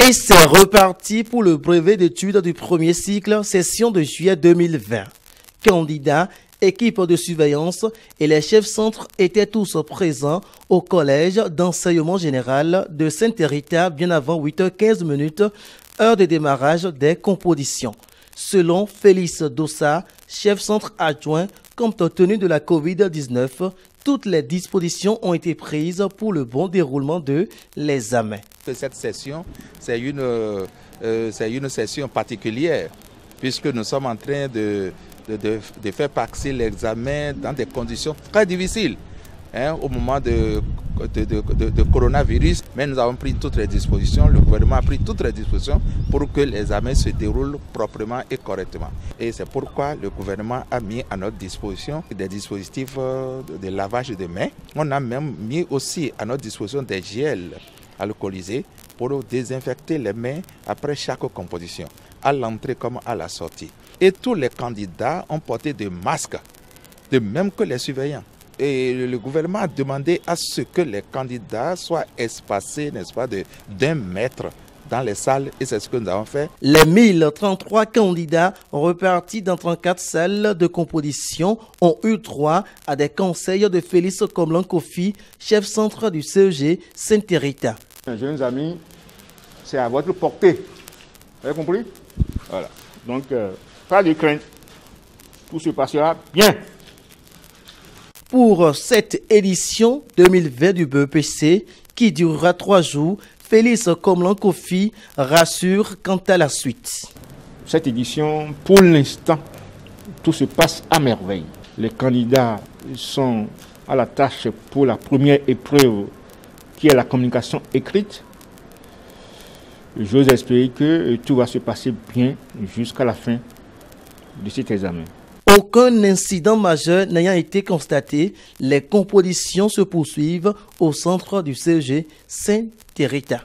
Et c'est reparti pour le brevet d'études du premier cycle, session de juillet 2020. Candidats, équipe de surveillance et les chefs centres étaient tous présents au collège d'enseignement général de Sainte-Rita bien avant 8h15, heure de démarrage des compositions. Selon Félix Dossa, chef centre adjoint, compte tenu de la COVID-19, toutes les dispositions ont été prises pour le bon déroulement de l'examen. Cette session, c'est une session particulière puisque nous sommes en train de faire passer l'examen dans des conditions très difficiles au moment de coronavirus. Mais nous avons pris toutes les dispositions, le gouvernement a pris toutes les dispositions pour que l'examen se déroule proprement et correctement. Et c'est pourquoi le gouvernement a mis à notre disposition des dispositifs de lavage de mains. On a même mis aussi à notre disposition des gels alcoolisés pour désinfecter les mains après chaque composition, à l'entrée comme à la sortie. Et tous les candidats ont porté des masques, de même que les surveillants. Et le gouvernement a demandé à ce que les candidats soient espacés, n'est-ce pas, d'1 mètre dans les salles, et c'est ce que nous avons fait. Les 1033 candidats repartis dans 34 salles de composition ont eu droit à des conseils de Félix Komlan-Kofi, chef centre du CEG Sainte-Rita. Jeunes amis, c'est à votre portée. Vous avez compris? Voilà. Donc, pas de crainte. Tout se passera bien. Pour cette édition 2020 du BEPC, qui durera 3 jours, Félix Komlan-Kofi rassure quant à la suite. Cette édition, pour l'instant, tout se passe à merveille. Les candidats sont à la tâche pour la première épreuve, qui est la communication écrite. J'ose espérer que tout va se passer bien jusqu'à la fin de cet examen. Aucun incident majeur n'ayant été constaté, les compositions se poursuivent au centre du CEG Sainte-Rita.